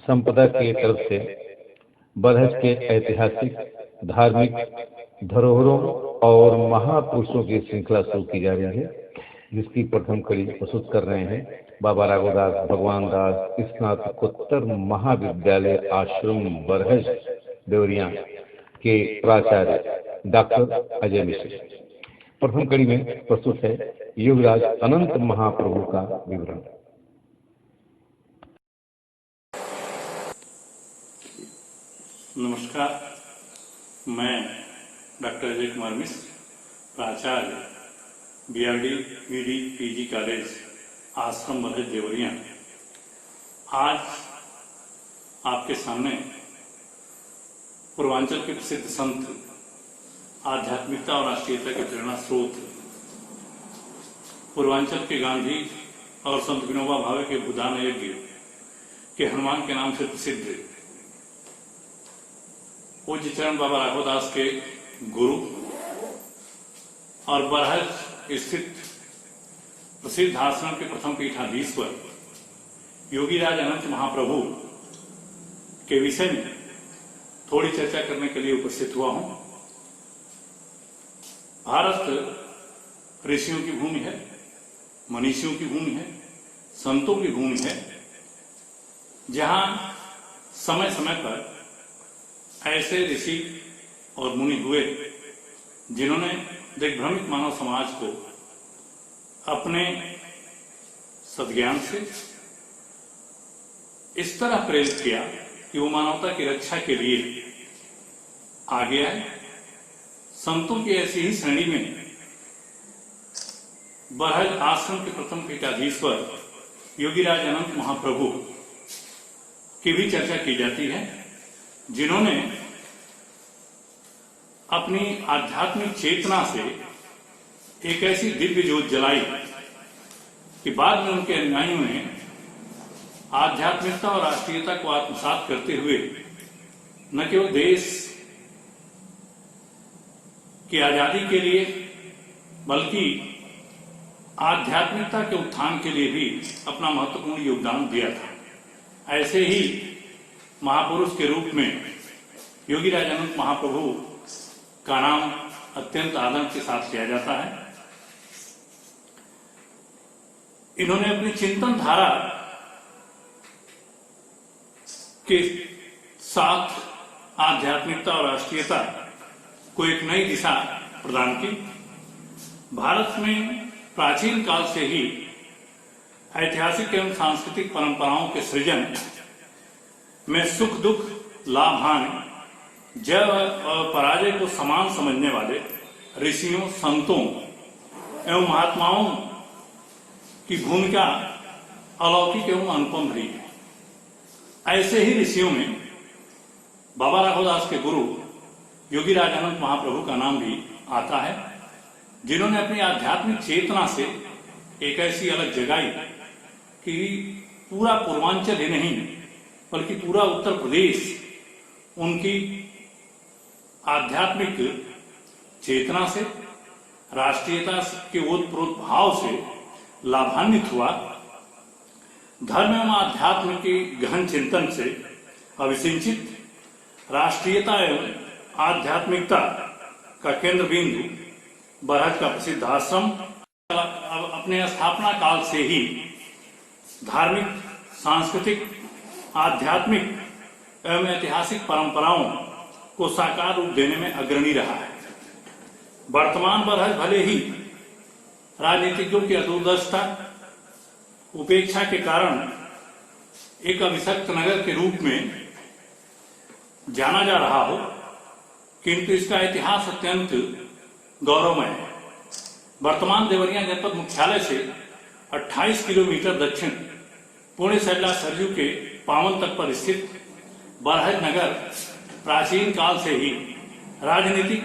संपदा की तरफ से बरहज के ऐतिहासिक, धार्मिक धरोहरों और महापुरुषों की श्रृंखला शुरू की जा रही है, जिसकी प्रथम कड़ी प्रस्तुत कर रहे हैं बाबा राघवदास भगवान दास स्नातकोत्तर महाविद्यालय आश्रम बरहज देवरिया के प्राचार्य डॉक्टर अजय मिश्र। प्रथम कड़ी में प्रस्तुत है योगराज अनंत महाप्रभु का विवरण। नमस्कार, मैं डॉक्टर अजय कुमार मिश्र, प्राचार्य बीआरडी बीडी पीजी कॉलेज आश्रम बरहज देवरिया। आज आपके सामने पूर्वांचल के प्रसिद्ध संत, आध्यात्मिकता और राष्ट्रीयता के प्रेरणा स्रोत, पूर्वांचल के गांधी और संत विनोबा भावे के भूदान यज्ञ के हनुमान के नाम से प्रसिद्ध पूज्य चरण बाबा राघवदास के गुरु और बरहज स्थित प्रसिद्ध आश्रम के प्रथम पीठाधीश्वर योगीराज अनंत महाप्रभु के विषय में थोड़ी चर्चा करने के लिए उपस्थित हुआ हूं। भारत ऋषियों की भूमि है, मनीषियों की भूमि है, संतों की भूमि है, जहां समय समय पर ऐसे ऋषि और मुनि हुए जिन्होंने दिग्भ्रमित मानव समाज को अपने सद्ज्ञान से इस तरह प्रेरित किया कि वो मानवता की रक्षा के लिए आगे आए। संतों की ऐसी ही श्रेणी में बरहज आश्रम के प्रथम पीठाधीश्वर योगीराज अनंत महाप्रभु की भी चर्चा की जाती है, जिन्होंने अपनी आध्यात्मिक चेतना से एक ऐसी दिव्य ज्योत जलाई कि बाद में उनके अनुयायियों ने आध्यात्मिकता और राष्ट्रीयता को आत्मसात करते हुए न केवल देश की आजादी के लिए बल्कि आध्यात्मिकता के उत्थान के लिए भी अपना महत्वपूर्ण योगदान दिया था। ऐसे ही महापुरुष के रूप में योगीराज अनंत महाप्रभु का नाम अत्यंत आदर के साथ लिया जाता है। इन्होंने अपनी चिंतन धारा के साथ आध्यात्मिकता और राष्ट्रीयता को एक नई दिशा प्रदान की। भारत में प्राचीन काल से ही ऐतिहासिक एवं सांस्कृतिक परंपराओं के सृजन में सुख दुख, लाभ हानि, जय और पराजय को समान समझने वाले ऋषियों, संतों एवं महात्माओं की भूमिका अलौकिक एवं अनुपम रही है। ऐसे ही ऋषियों में बाबा राघवदास के गुरु योगीराज अनंत महाप्रभु का नाम भी आता है, जिन्होंने अपनी आध्यात्मिक चेतना से एक ऐसी अलग जगाई कि पूरा पूर्वांचल ही नहीं बल्कि पूरा उत्तर प्रदेश उनकी आध्यात्मिक चेतना से, राष्ट्रीयता के ओतप्रोत भाव से लाभान्वित हुआ। धर्म एवं आध्यात्म के गहन चिंतन से अभिसिंचित राष्ट्रीयता एवं आध्यात्मिकता का केंद्र बिंदु बरहज का प्रसिद्ध आश्रम अपने स्थापना काल से ही धार्मिक, सांस्कृतिक, आध्यात्मिक एवं ऐतिहासिक परंपराओं को साकार रूप देने में अग्रणी रहा है। वर्तमान बरहज भले ही राजनीतिज्ञों की अदूरदर्शिता, उपेक्षा के कारण एक अभिशक्त नगर के रूप में जाना जा रहा हो, किंतु इसका इतिहास अत्यंत गौरवमय है। वर्तमान देवरिया जनपद मुख्यालय से 28 किलोमीटर दक्षिण पुणे सैला सरयू के पावन तट पर स्थित बरहज नगर प्राचीन काल से ही राजनीतिक,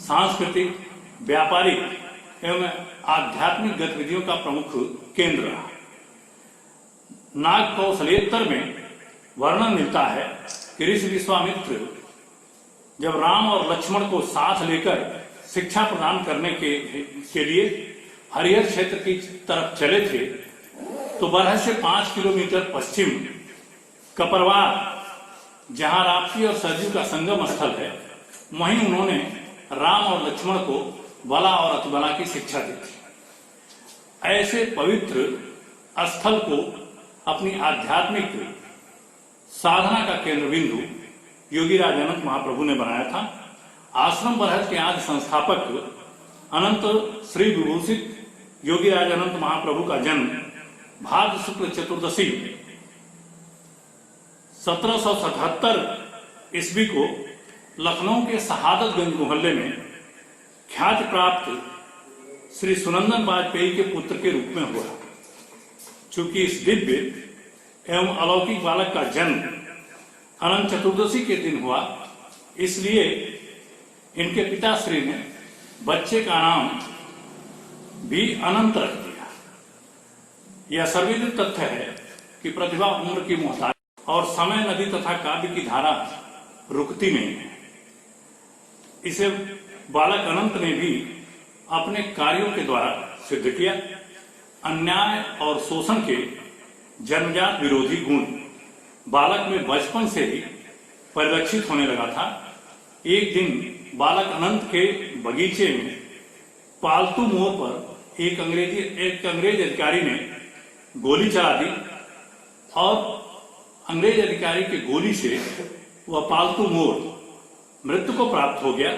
सांस्कृतिक, व्यापारिक एवं आध्यात्मिक गतिविधियों का प्रमुख केंद्र रहा। नाग कौशलेत्तर में वर्णन मिलता है कि ऋषि विश्वामित्र जब राम और लक्ष्मण को साथ लेकर शिक्षा प्रदान करने के लिए हरिहर क्षेत्र की तरफ चले थे, तो बरहज से 5 किलोमीटर पश्चिम कपरवार जहां राप्ती और सरयू का संगम स्थल है, वहीं उन्होंने राम और लक्ष्मण को बला और अतिबला की शिक्षा दी थी। ऐसे पवित्र स्थल को अपनी आध्यात्मिक साधना का केंद्र बिंदु योगीराज अनंत महाप्रभु ने बनाया था। आश्रम बरहज के आदि संस्थापक अनंत श्री विभूषित योगीराज अनंत महाप्रभु का जन्म भाद्र शुक्ल चतुर्दशी 1777 ईस्वी को लखनऊ के शहादतगंज मोहल्ले में ख्याति प्राप्त श्री सुनंदन वाजपेयी के पुत्र के रूप में हुआ। चूंकि इस दिव्य एवं अलौकिक बालक का जन्म अनंत चतुर्दशी के दिन हुआ, इसलिए इनके पिताश्री ने बच्चे का नाम भी अनंत रख दिया। यह सर्वविदित तथ्य है कि प्रतिभा उम्र की मोहताज और समय नदी तथा काव्य की धारा रुकती नहीं है। इसे बालक अनंत ने भी अपने कार्यों के द्वारा सिद्ध किया। अन्याय और शोषण के जन्मजात विरोधी गुण बालक में बचपन से ही परिलक्षित होने लगा था। एक दिन बालक अनंत के बगीचे में पालतू मोर पर एक अंग्रेज अधिकारी ने गोली चला दी और अंग्रेज अधिकारी के गोली से वह पालतू मोर मृत्यु को प्राप्त हो गया।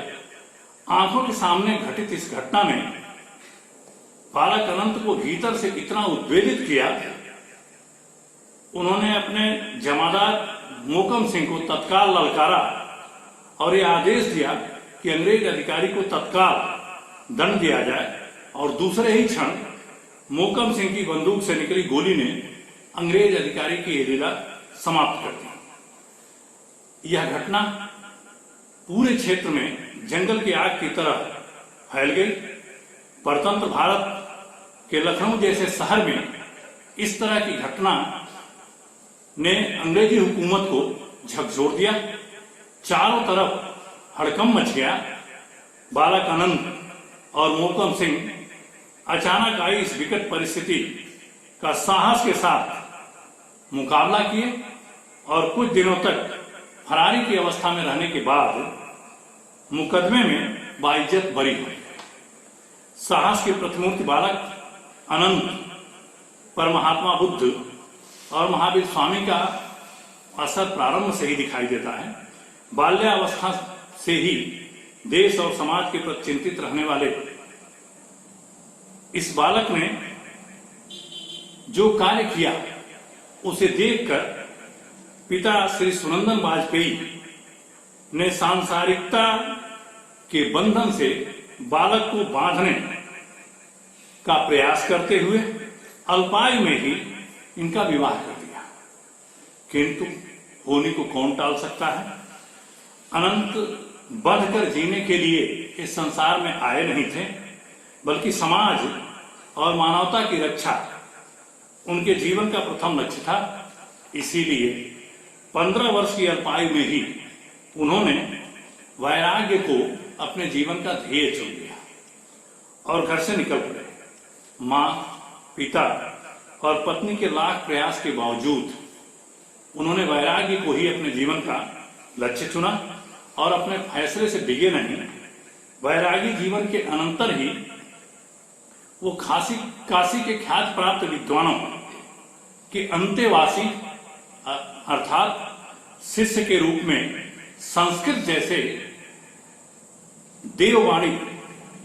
आंखों के सामने घटित इस घटना ने बालक अनंत को भीतर से इतना उद्वेलित किया, उन्होंने अपने जमादार मोकम सिंह को तत्काल ललकारा और यह आदेश दिया कि अंग्रेज अधिकारी को तत्काल दंड दिया जाए। और दूसरे ही क्षण मोकम सिंह की बंदूक से निकली गोली ने अंग्रेज अधिकारी की यह लीला समाप्त कर दी। यह घटना पूरे क्षेत्र में जंगल की आग की तरह फैल गई। परतंत्र भारत के लखनऊ जैसे शहर में इस तरह की घटना ने अंग्रेजी हुकूमत को झकझोर दिया। चारों तरफ हड़कंप मच गया। बालक अनंत और मोकम सिंह अचानक आई इस विकट परिस्थिति का साहस के साथ मुकाबला किए और कुछ दिनों तक फरारी की अवस्था में रहने के बाद मुकदमे में बाइज्जत बरी हुए। साहस के प्रतिमूर्ति बालक अनंत पर महात्मा बुद्ध और महावीर स्वामी का असर प्रारंभ से ही दिखाई देता है। बाल्यावस्था से ही देश और समाज के प्रति चिंतित रहने वाले इस बालक ने जो कार्य किया उसे देखकर पिता श्री सुनंदन वाजपेयी ने सांसारिकता के बंधन से बालक को बांधने का प्रयास करते हुए अल्पायु में ही इनका विवाह कर दिया। किंतु होनी को कौन टाल सकता है। अनंत बढ़कर जीने के लिए इस संसार में आए नहीं थे, बल्कि समाज और मानवता की रक्षा उनके जीवन का प्रथम लक्ष्य था। इसीलिए 15 वर्ष की अल्पायु में ही उन्होंने वैराग्य को अपने जीवन का ध्येय चुन लिया और घर से निकल पड़े। माँ, पिता और पत्नी के लाख प्रयास के बावजूद उन्होंने वैराग्य को ही अपने जीवन का लक्ष्य चुना और अपने फैसले से डिगे नहीं। वैरागी जीवन के अनंतर ही वो काशी के ख्यात प्राप्त विद्वानों के अंतेवासी अर्थात शिष्य के रूप में संस्कृत जैसे देववाणी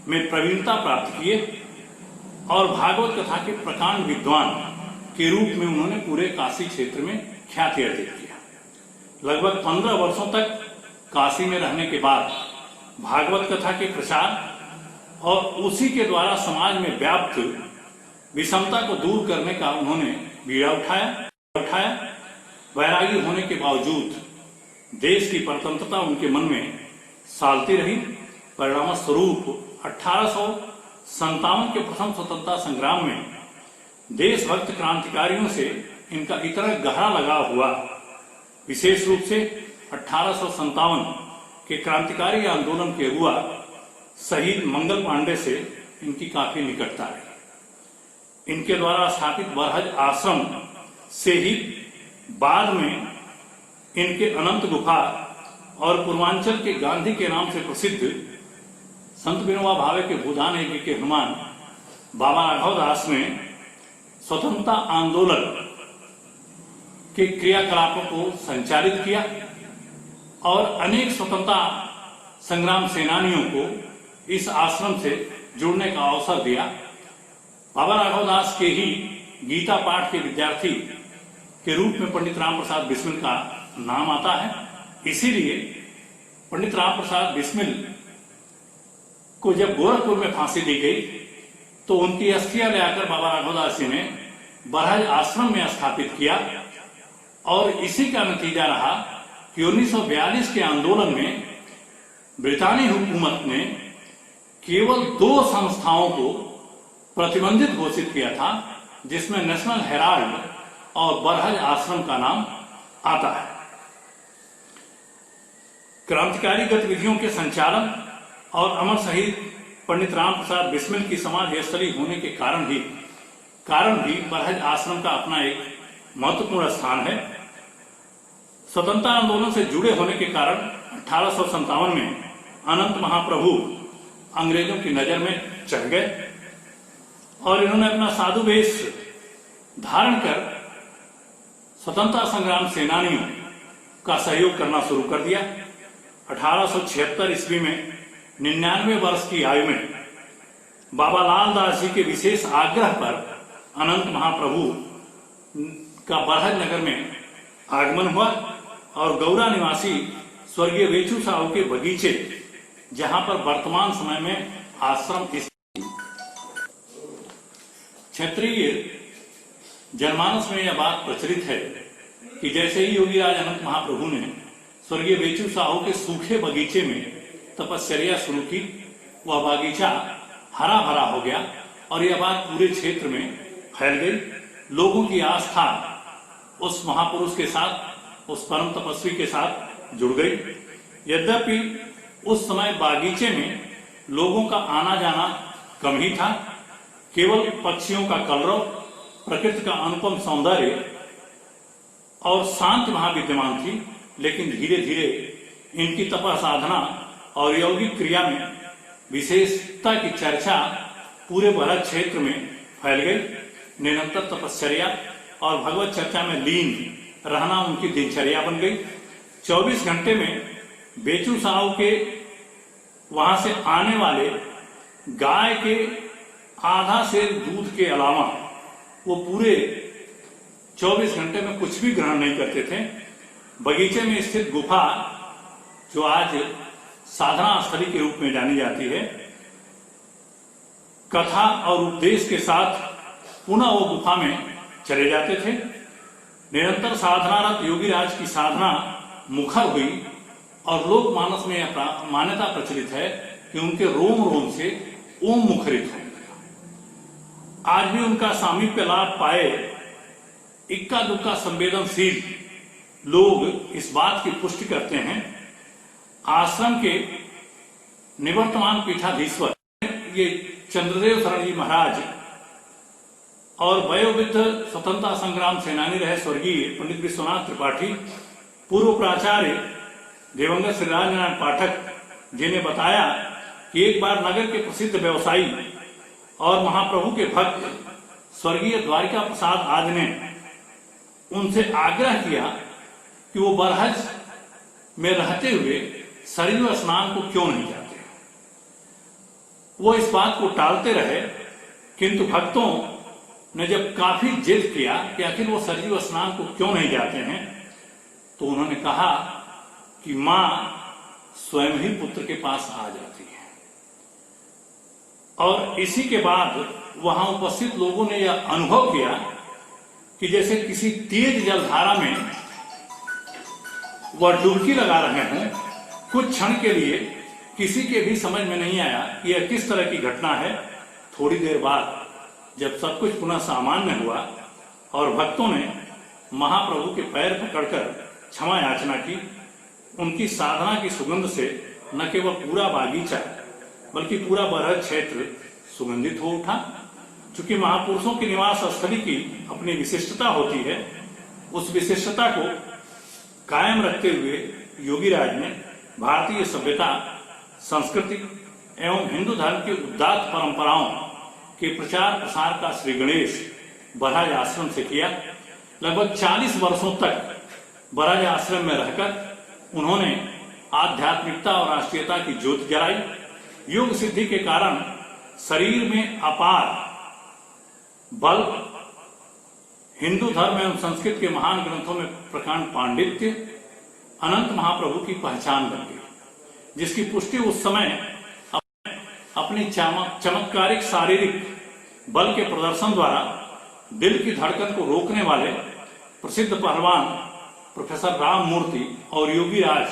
में प्रवीणता प्राप्त किए और भागवत कथा के प्रकांड विद्वान के रूप में उन्होंने पूरे काशी क्षेत्र में ख्याति अर्जित किया। लगभग 15 वर्षों तक काशी में रहने के बाद भागवत कथा के प्रचार और उसी के द्वारा समाज में व्याप्त विषमता को दूर करने का उन्होंने बीड़ा उठाया। वैरागी होने के बावजूद देश की परतंत्रता उनके मन में सालती रही। परिणाम स्वरूप 1857 के प्रथम स्वतंत्रता संग्राम में देशभक्त क्रांतिकारियों से इनका इतना गहरा लगाव हुआ। विशेष रूप से 1857 के क्रांतिकारी आंदोलन के अगुआ शहीद मंगल पांडे से इनकी काफी निकटता रही। इनके द्वारा स्थापित बरहज आश्रम से ही बाद में इनके अनंत गुफा और पूर्वांचल के गांधी के नाम से प्रसिद्ध संत विनोबा भावे के भूदान यज्ञ के हनुमान बाबा राघव दास ने स्वतंत्रता आंदोलन के क्रियाकलापों को संचालित किया और अनेक स्वतंत्रता संग्राम सेनानियों को इस आश्रम से जुड़ने का अवसर दिया। बाबा राघव दास के ही गीता पाठ के विद्यार्थी के रूप में पंडित राम प्रसाद बिस्मिल का नाम आता है। इसीलिए पंडित राम प्रसाद बिस्मिल को जब गोरखपुर में फांसी दी गई तो उनकी अस्थियां लेकर बाबा राघवदास जी ने बरहज आश्रम में स्थापित किया और इसी का नतीजा रहा कि 1942 के आंदोलन में ब्रितानी हुकूमत ने केवल 2 संस्थाओं को प्रतिबंधित घोषित किया था, जिसमें नेशनल हेराल्ड और बरहज आश्रम का नाम आता है। क्रांतिकारी गतिविधियों के संचालन और अमर शहीद पंडित राम प्रसाद बिस्मिल की समाज स्थली होने के कारण भी बरहज आश्रम का अपना एक महत्वपूर्ण स्थान है। स्वतंत्रता आंदोलन से जुड़े होने के कारण 1857 में अनंत महाप्रभु अंग्रेजों की नजर में चढ़ गए और इन्होंने अपना साधु वेश धारण कर स्वतंत्रता संग्राम सेनानियों का सहयोग करना शुरू कर दिया। 1876 ईस्वी में 99 वर्ष की आयु में बाबा लाल दास जी के विशेष आग्रह पर अनंत महाप्रभु का बरहज नगर में आगमन हुआ और गौरा निवासी स्वर्गीय वेचू साहू के बगीचे, जहां पर वर्तमान समय में आश्रम क्षेत्रीय जनमानस में यह बात प्रचलित है कि जैसे ही योगी राज अनंत महाप्रभु ने स्वर्गीय वेचू साहू के सूखे बगीचे में तपस्या शुरू की, वह बगीचा हरा भरा हो गया और यह बात पूरे क्षेत्र में फैल गई। लोगों की आस्था उस महापुरुष के साथ, उस परम तपस्वी के साथ जुड़ गई। यद्यपि उस समय बागीचे में लोगों का आना जाना कम ही था, केवल पक्षियों का कलरव, प्रकृति का अनुपम सौंदर्य और शांति वहां विद्यमान थी। लेकिन धीरे धीरे इनकी तप साधना और यौगिक क्रिया में विशेषता की चर्चा पूरे बरहज क्षेत्र में फैल गई। निरंतर तपश्चर्या और भगवत चर्चा में लीन रहना उनकी दिनचर्या बन गई। 24 घंटे में बेचू साहू के वहां से आने वाले गाय के आधा सेर दूध के अलावा वो पूरे 24 घंटे में कुछ भी ग्रहण नहीं करते थे। बगीचे में स्थित गुफा, जो आज साधना स्थली के रूप में जानी जाती है, कथा और उपदेश के साथ पुनः वो गुफा में चले जाते थे। निरंतर साधनारत योगी राज की साधना मुखर हुई और लोक मानस में यह मान्यता प्रचलित है कि उनके रोम रोम से ओम मुखरित हो गया। आज भी उनका सामीप्य लाभ पाए इक्का दुक्का संवेदनशील लोग इस बात की पुष्टि करते हैं। आश्रम के निवर्तमान पीठाधीश्वर ये चंद्रदेव शरण जी महाराज और वयोवृद्ध स्वतंत्रता संग्राम सेनानी रहे स्वर्गीय पंडित विश्वनाथ त्रिपाठी, पूर्व प्राचार्य दिवंगत श्री राजनारायण पाठक जी ने बताया कि एक बार नगर के प्रसिद्ध व्यवसायी और महाप्रभु के भक्त स्वर्गीय द्वारिका प्रसाद आदि ने उनसे आग्रह किया कि वो बरहज में रहते हुए सरयू स्नान को क्यों नहीं जाते। वो इस बात को टालते रहे, किंतु भक्तों ने जब काफी जिद किया कि आखिर वो सरयू स्नान को क्यों नहीं जाते हैं, तो उन्होंने कहा कि मां स्वयं ही पुत्र के पास आ जाती है। और इसी के बाद वहां उपस्थित लोगों ने यह अनुभव किया कि जैसे किसी तेज जलधारा में वह डुबकी लगा रहे हों। कुछ क्षण के लिए किसी के भी समझ में नहीं आया कि यह किस तरह की घटना है। थोड़ी देर बाद जब सब कुछ पुनः सामान्य हुआ और भक्तों ने महाप्रभु के पैर पकड़कर क्षमा याचना की, उनकी साधना की सुगंध से न केवल पूरा बागीचा बल्कि पूरा बरहज क्षेत्र सुगंधित हो उठा। चूंकि महापुरुषों की निवास स्थली की अपनी विशिष्टता होती है, उस विशिष्टता को कायम रखते हुए योगीराज ने भारतीय सभ्यता, संस्कृति एवं हिंदू धर्म की उदात्त परंपराओं के प्रचार प्रसार का श्री गणेश बरहाज आश्रम से किया। लगभग 40 वर्षों तक बरहाज आश्रम में रहकर उन्होंने आध्यात्मिकता और राष्ट्रीयता की ज्योति जलाई। योग सिद्धि के कारण शरीर में अपार बल, हिंदू धर्म एवं संस्कृत के महान ग्रंथों में प्रकांड पांडित्य अनंत महाप्रभु की पहचान बन गई, जिसकी पुष्टि उस समय अपनी चमत्कारिक शारीरिक बल के प्रदर्शन द्वारा दिल की धड़कन को रोकने वाले प्रसिद्ध पहलवान प्रोफेसर राम मूर्ति और योगीराज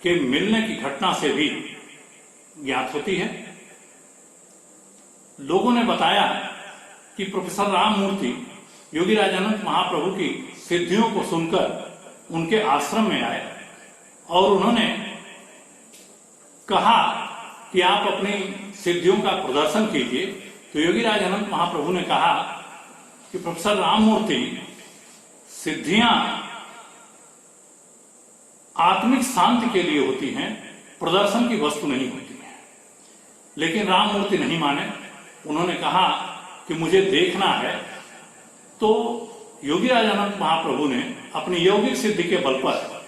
के मिलने की घटना से भी ज्ञात होती है। लोगों ने बताया कि प्रोफेसर राम मूर्ति योगीराज अनंत महाप्रभु की सिद्धियों को सुनकर उनके आश्रम में आए और उन्होंने कहा कि आप अपनी सिद्धियों का प्रदर्शन कीजिए। तो योगीराज अनंत महाप्रभु ने कहा कि प्रोफेसर राम मूर्ति, सिद्धियां आत्मिक शांति के लिए होती हैं, प्रदर्शन की वस्तु नहीं होती है। लेकिन राम मूर्ति नहीं माने। उन्होंने कहा कि मुझे देखना है। तो योगीराज अनंत महाप्रभु ने अपनी यौगिक सिद्धि के बल पर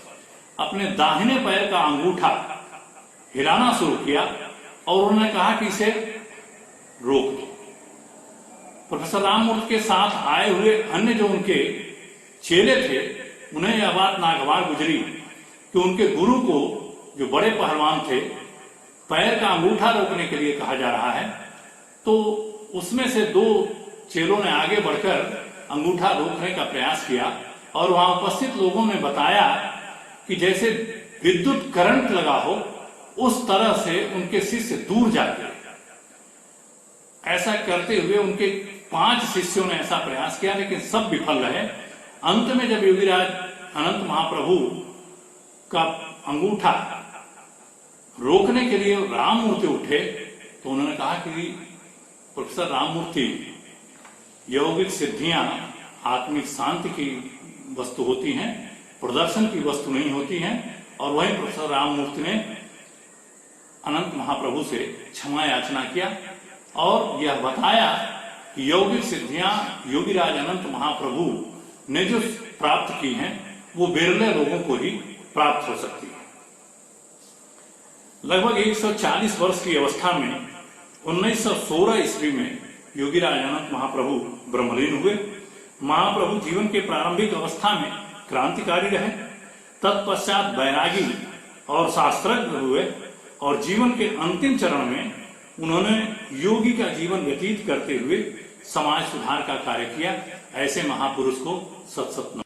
अपने दाहिने पैर का अंगूठा हिलाना शुरू किया और उन्होंने कहा कि इसे रोक दो। प्रोफेसर राममूर्ति के साथ आए हुए अन्य जो उनके चेले थे, उन्हें यह बात नागवार गुजरी कि उनके गुरु को, जो बड़े पहलवान थे, पैर का अंगूठा रोकने के लिए कहा जा रहा है। तो उसमें से 2 चेलों ने आगे बढ़कर अंगूठा रोकने का प्रयास किया और वहां उपस्थित लोगों ने बताया कि जैसे विद्युत करंट लगा हो, उस तरह से उनके शिष्य दूर जाते। ऐसा करते हुए उनके 5 शिष्यों ने ऐसा प्रयास किया, लेकिन सब विफल रहे। अंत में जब योगीराज अनंत महाप्रभु का अंगूठा रोकने के लिए राममूर्ति उठे तो उन्होंने कहा कि प्रोफेसर राममूर्ति, यौगिक सिद्धियां आत्मिक शांति की वस्तु होती हैं, प्रदर्शन की वस्तु नहीं होती हैं। और वहीं प्रोफेसर राममूर्ति ने अनंत महाप्रभु से क्षमा याचना किया और यह बताया कि यौगिक सिद्धियां योगीराज अनंत महाप्रभु ने जो प्राप्त की हैं, वो बिरले लोगों को ही प्राप्त हो सकती है। लगभग 140 वर्ष की अवस्था में 1916 ईस्वी में योगीराज अनंत महाप्रभु ब्रह्मलीन हुए। महाप्रभु जीवन के प्रारंभिक अवस्था में क्रांतिकारी रहे, तत्पश्चात बैरागी और शास्त्रज्ञ हुए और जीवन के अंतिम चरण में उन्होंने योगी का जीवन व्यतीत करते हुए समाज सुधार का कार्य किया। ऐसे महापुरुष को सत सत नमः।